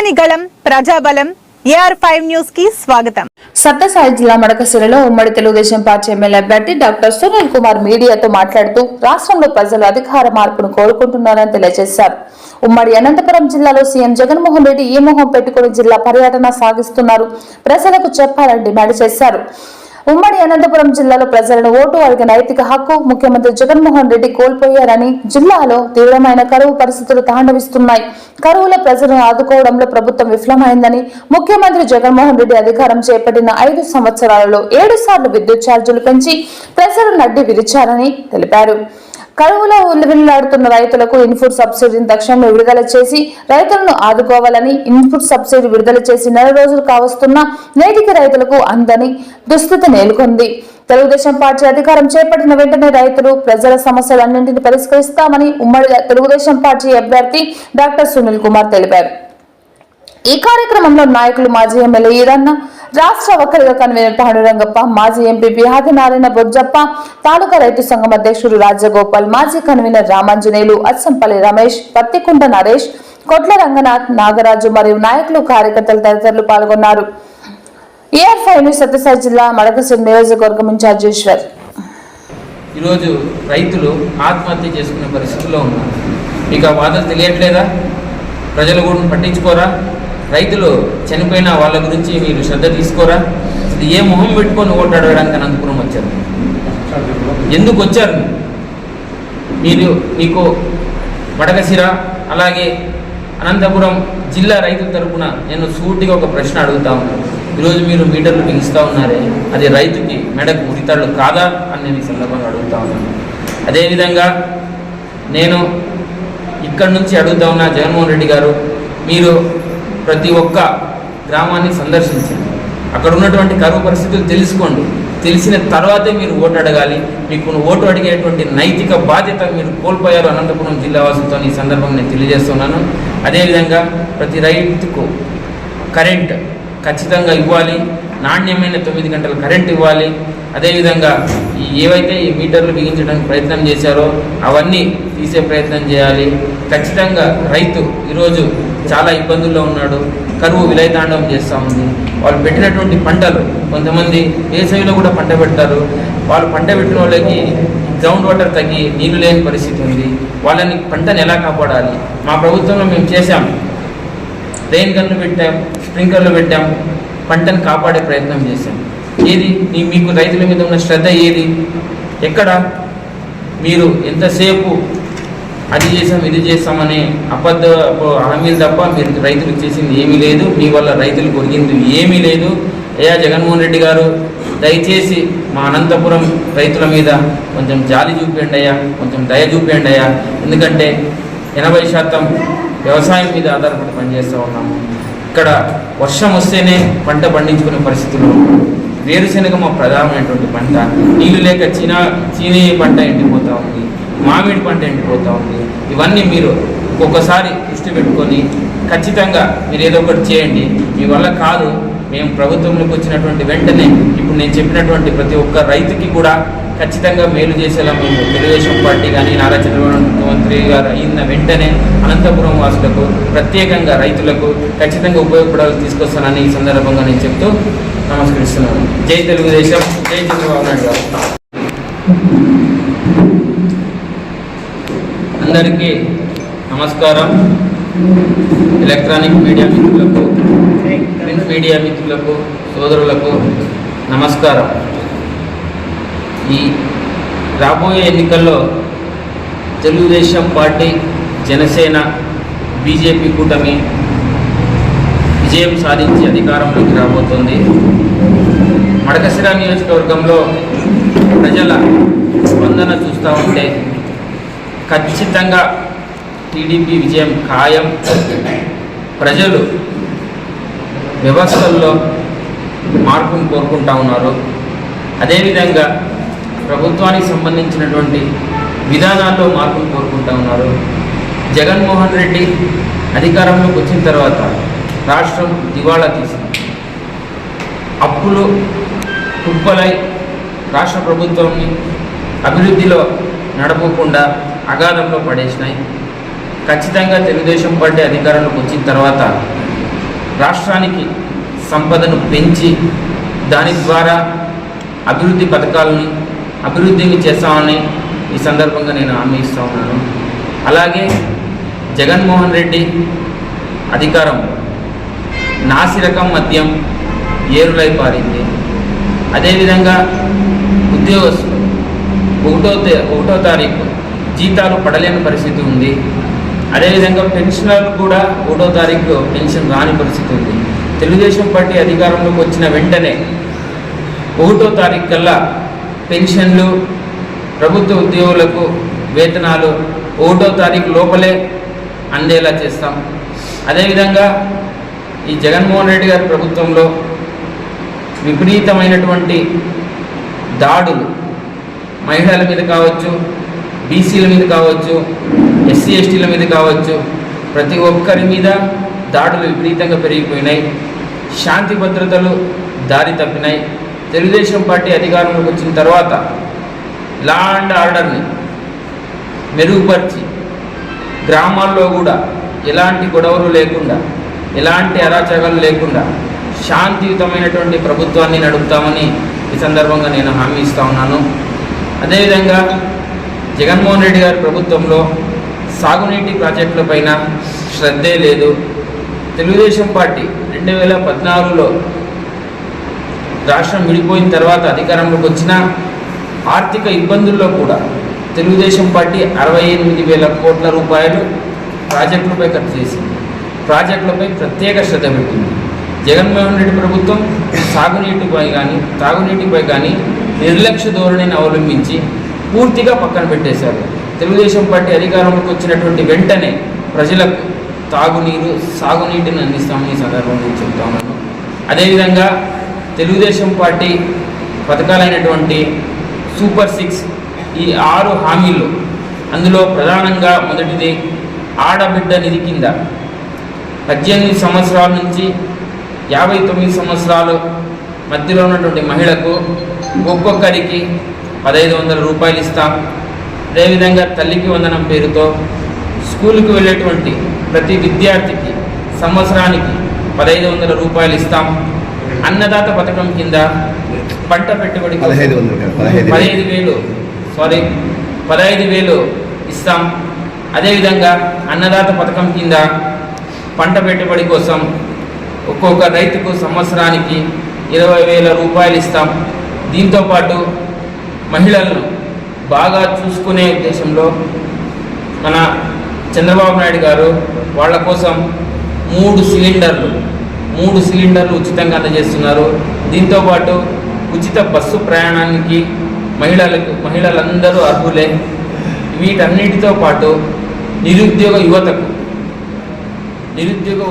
ప్రజని గళం ప్రజాబలం AR5 news కి స్వాగతం. సత్యసాయి జిల్లా మడకశిరలో ఉమ్మడి తెలుగుదేశం పార్టీ ఎమ్మెల్యే అభ్యర్థి డాక్టర్ సునీల్ కుమార్ మీడియాతో మాట్లాడుతూ రాష్ట్రంలో ప్రజలు అధికార మార్పును కోరుకుంటున్నారని తెలియజేశారు. ఉమ్మడి అనంతపురం జిల్లాలో సీఎం జగన్మోహన్ రెడ్డి ఈ మొహం పెట్టుకుని జిల్లా పర్యటన సాగిస్తున్నారు, ప్రజలకు చెప్పాలని డిమాండ్ చేశారు. ఉమ్మడి అనంతపురం జిల్లాలో ప్రజలను ఓటు అడిగే నైతిక హక్కు ముఖ్యమంత్రి జగన్మోహన్ రెడ్డి కోల్పోయారని, జిల్లాలో తీవ్రమైన కరువు పరిస్థితులు తాండవిస్తున్నాయి, కరువులో ప్రజలను ఆదుకోవడంలో ప్రభుత్వం విఫలమైందని, ముఖ్యమంత్రి జగన్మోహన్ రెడ్డి అధికారం చేపట్టిన 5 సంవత్సరాలలో 7 సార్లు విద్యుత్ ఛార్జీలు పెంచి ప్రజలు నడ్డి విరిచారని తెలిపారు. కరువులో ఉల్లివిల్లాడుతున్న రైతులకు ఇన్పుట్ సబ్సిడీని తక్షణమే విడుదల చేసి రైతులను ఆదుకోవాలని, ఇన్పుట్ సబ్సిడీ విడుదల చేసి 4 రోజులు కావస్తున్నా నేటికి రైతులకు అందని దుస్థితి నెలకొంది. తెలుగుదేశం పార్టీ అధికారం చేపట్టిన వెంటనే రైతులు ప్రజల సమస్యలన్నింటినీ పరిష్కరిస్తామని ఉమ్మడి తెలుగుదేశం పార్టీ అభ్యర్థి డాక్టర్ సునీల్ కుమార్ తెలిపారు. ఈ కార్యక్రమంలో నాయకులు మాజీ ఎమ్మెల్యే ఈరన్న, రాష్ట్ర ఒక్కరిగా కన్వీనర్ పాండురంగప్ప, మాజీ ఎంపీపీ ఆదినారాయణ బొజ్జప్ప, తాలూకా రైతు సంఘం అధ్యక్షుడు రాజగోపాల్, మాజీ కన్వీనర్ రామాంజనేయులు, అచ్చంపల్లి రమేష్, పత్తికుంట నరేష్, కొట్ల రంగనాథ్, నాగరాజు మరియు నాయకులు, కార్యకర్తలు తదితరులు పాల్గొన్నారు. AR5 న్యూస్ సత్యసాయి జిల్లా మడకశిర నియోజకవర్గం ఇన్ఛార్జ్ ఈశ్వర్. ఈరోజు రైతులు ఆత్మహత్య చేసుకునే పరిస్థితుల్లో ఉన్నారు. మీకు ఆ బాధలు తెలియట్లేదా? ప్రజలు కూడా పట్టించుకోరా? రైతులు చనిపోయిన వాళ్ళ గురించి మీరు శ్రద్ధ తీసుకోరా? ఇది ఏ మొహం పెట్టుకొని ఓటు అడగడానికి అనంతపురం వచ్చారు? ఎందుకు వచ్చారు మీరు? మీకు మడకశిర అలాగే అనంతపురం జిల్లా రైతుల తరఫున నేను సూటిగా ఒక ప్రశ్న అడుగుతా ఉన్నాను. ఈరోజు మీరు మీటర్లు బిగిస్తూ ఉన్నారే, అది రైతుకి మెడకు ఉరితాళ్ళు కాదా అని నేను ఈ సందర్భంగా అడుగుతా ఉన్నాను. అదేవిధంగా నేను ఇక్కడి నుంచి అడుగుతా ఉన్నా, జగన్మోహన్ రెడ్డి గారు, మీరు ప్రతి ఒక్క గ్రామాన్ని సందర్శించండి, అక్కడ ఉన్నటువంటి కరువు పరిస్థితులు తెలుసుకోండి, తెలిసిన తర్వాతే మీరు ఓటు అడగాలి. మీకు ఓటు అడిగేటువంటి నైతిక బాధ్యత మీరు కోల్పోయారు అనంతపురం జిల్లా వాసులతో ఈ సందర్భంగా నేను తెలియజేస్తున్నాను. అదేవిధంగా ప్రతి రైతుకు కరెంట్ ఖచ్చితంగా ఇవ్వాలి, నాణ్యమైన 9 గంటల కరెంట్ ఇవ్వాలి. అదేవిధంగా ఏవైతే ఈ మీటర్లు బిగించడానికి ప్రయత్నం చేశారో అవన్నీ తీసే ప్రయత్నం చేయాలి. ఖచ్చితంగా రైతు ఈరోజు చాలా ఇబ్బందుల్లో ఉన్నాడు, కరువు విలయతాండవం చేస్తూ ఉంది. వాళ్ళు పెట్టినటువంటి పంటలు, కొంతమంది వేసవిలో కూడా పంట పెడతారు, వాళ్ళు పంట పెట్టిన వాళ్ళకి గ్రౌండ్ వాటర్ తగ్గి నీళ్లు లేని పరిస్థితి ఉంది. వాళ్ళని పంటను ఎలా కాపాడాలి? మా ప్రభుత్వంలో మేము చేశాం, రెయిన్ గన్లు పెట్టాం, స్ప్రింక్లర్లు పెట్టాం, పంటను కాపాడే ప్రయత్నం చేశాం. ఏది మీకు రైతుల మీద ఉన్న శ్రద్ధ ఏది? ఎక్కడ? మీరు ఎంతసేపు అది చేసాం ఇది చేస్తామనే అబద్ధ హామీలు తప్ప మీరు రైతులకు చేసింది ఏమీ లేదు. మీ వల్ల రైతులకు ఒరిగింది ఏమీ లేదు. అయ్యా జగన్మోహన్ రెడ్డి గారు, దయచేసి మా అనంతపురం రైతుల మీద కొంచెం జాలి చూపించండి అయ్యా, కొంచెం దయ చూపించండి అయ్యా. ఎందుకంటే 80% వ్యవసాయం మీద ఆధారపడి పనిచేస్తూ ఉన్నాము. ఇక్కడ వర్షం వస్తేనే పంట పండించుకునే పరిస్థితులు. వేరుశెనగ మా ప్రధానమైనటువంటి పంట, నీళ్ళు లేక చీనీ పంట ఎండిపోతూ ఉంది, మామిడి పంట ఎండిపోతూ ఉంది. ఇవన్నీ మీరు ఒక్కొక్కసారి దృష్టి పెట్టుకొని ఖచ్చితంగా మీరు ఏదో ఒకటి చేయండి. మీ వల్ల కాదు, మేము ప్రభుత్వంలోకి వచ్చినటువంటి వెంటనే ఇప్పుడు నేను చెప్పినటువంటి ప్రతి ఒక్క రైతుకి కూడా ఖచ్చితంగా మేలు చేసేలా మేము తెలుగుదేశం పార్టీ కానీ నారా చంద్రబాబు ముఖ్యమంత్రి గారు అయిన వెంటనే అనంతపురం వాసులకు, ప్రత్యేకంగా రైతులకు ఖచ్చితంగా ఉపయోగపడాలని తీసుకొస్తానని ఈ సందర్భంగా నేను చెప్తూ నమస్కరిస్తున్నాను. జై తెలుగుదేశం, జై చంద్రబాబు నాయుడు గారు. అందరికీ నమస్కారం. ఎలక్ట్రానిక్ మీడియా మిత్రులకు, ప్రింట్ మీడియా మిత్రులకు, సోదరులకు నమస్కారం. ఈ రాబోయే ఎన్నికల్లో తెలుగుదేశం పార్టీ, జనసేన, బీజేపీ కూటమి విజయం సాధించి అధికారంలోకి రాబోతోంది. మడకశిర నియోజకవర్గంలో ప్రజల స్పందన చూస్తూ ఉంటే ఖచ్చితంగా టీడీపీ విజయం ఖాయం. ప్రజలు వ్యవస్థల్లో మార్పును కోరుకుంటా ఉన్నారు. అదేవిధంగా ప్రభుత్వానికి సంబంధించినటువంటి విధానాల్లో మార్పును కోరుకుంటా ఉన్నారు. జగన్మోహన్ రెడ్డి అధికారంలోకి వచ్చిన తర్వాత రాష్ట్రం దివాళా తీసింది. అప్పులు కుప్పలై రాష్ట్ర ప్రభుత్వాన్ని అభివృద్ధిలో నడపకుండా అగాధంలో పడేసినాయి. ఖచ్చితంగా తెలుగుదేశం పార్టీ అధికారంలోకి వచ్చిన తర్వాత రాష్ట్రానికి సంపదను పెంచి దాని ద్వారా అభివృద్ధి పథకాలని అభివృద్ధిని చేస్తామని ఈ సందర్భంగా నేను హామీ ఇస్తూ ఉన్నాను. అలాగే జగన్మోహన్ రెడ్డి అధికారం నాసిరకం మద్యం ఏరులై పారింది. అదేవిధంగా ఉద్యోగస్తులు ఒకటో తారీఖు జీతాలు పడలేని పరిస్థితి ఉంది. అదేవిధంగా పెన్షనర్లు కూడా 1వ తారీఖు పెన్షన్ రాని పరిస్థితి ఉంది. తెలుగుదేశం పార్టీ అధికారంలోకి వచ్చిన వెంటనే 1వ తారీఖు కల్లా పెన్షన్లు, ప్రభుత్వ ఉద్యోగులకు వేతనాలు 1వ తారీఖు లోపలే అందేలా చేస్తాం. అదేవిధంగా ఈ జగన్మోహన్ రెడ్డి గారి ప్రభుత్వంలో విపరీతమైనటువంటి దాడులు మహిళల మీద కావచ్చు, బీసీల మీద కావచ్చు, ఎస్సీ ఎస్టీల మీద కావచ్చు, ప్రతి ఒక్కరి మీద దాడులు విపరీతంగా పెరిగిపోయినాయి. శాంతి భద్రతలు దారి తప్పినాయి. తెలుగుదేశం పార్టీ అధికారంలోకి వచ్చిన తర్వాత లా అండ్ ఆర్డర్ని మెరుగుపరిచి గ్రామాల్లో కూడా ఎలాంటి గొడవలు లేకుండా, ఎలాంటి అరాచకాలు లేకుండా శాంతియుతమైనటువంటి ప్రభుత్వాన్ని నడుపుతామని ఈ సందర్భంగా నేను హామీ ఇస్తూ ఉన్నాను. అదేవిధంగా జగన్మోహన్ రెడ్డి గారి ప్రభుత్వంలో సాగునీటి ప్రాజెక్టులపైన శ్రద్ధే లేదు. తెలుగుదేశం పార్టీ 2014లో రాష్ట్రం విడిపోయిన తర్వాత అధికారంలోకి వచ్చిన ఆర్థిక ఇబ్బందుల్లో కూడా తెలుగుదేశం పార్టీ 68,000 కోట్ల రూపాయలు ప్రాజెక్టులపై ఖర్చు చేసింది. ప్రాజెక్టులపై ప్రత్యేక శ్రద్ధ పెట్టింది. జగన్మోహన్ రెడ్డి ప్రభుత్వం సాగునీటిపై కానీ తాగునీటిపై కానీ నిర్లక్ష్య ధోరణిని అవలంబించి పూర్తిగా పక్కన పెట్టేశారు. తెలుగుదేశం పార్టీ అధికారంలోకి వచ్చినటువంటి వెంటనే ప్రజలకు తాగునీరు, సాగునీటిని అందిస్తామని ఈ సందర్భంగా చెప్తా ఉన్నాను. అదేవిధంగా తెలుగుదేశం పార్టీ పథకాలైనటువంటి సూపర్ 6 ఈ 6 హామీలు, అందులో ప్రధానంగా మొదటిది ఆడబిడ్డ నిధి కింద 18 సంవత్సరాల నుంచి 59 సంవత్సరాలు మధ్యలో ఉన్నటువంటి మహిళకు ఒక్కొక్కరికి 1,500 రూపాయలు ఇస్తాం. అదేవిధంగా తల్లికి వందనం పేరుతో స్కూల్కి వెళ్ళేటువంటి ప్రతి విద్యార్థికి సంవత్సరానికి 1,500 రూపాయలు ఇస్తాం. అన్నదాత పథకం కింద పంట పెట్టుబడి 15,000 ఇస్తాం. అదేవిధంగా అన్నదాత పథకం కింద పంట పెట్టుబడి కోసం ఒక్కొక్క రైతుకు సంవత్సరానికి 20,000 రూపాయలు ఇస్తాం. దీంతోపాటు మహిళలను బాగా చూసుకునే ఉద్దేశంలో మన చంద్రబాబు నాయుడు గారు వాళ్ళ కోసం 3 సిలిండర్లు ఉచితంగా అందజేస్తున్నారు. దీంతోపాటు ఉచిత బస్సు ప్రయాణానికి మహిళలందరూ అర్హులే. వీటన్నిటితో పాటు నిరుద్యోగ యువతకు నిరుద్యోగ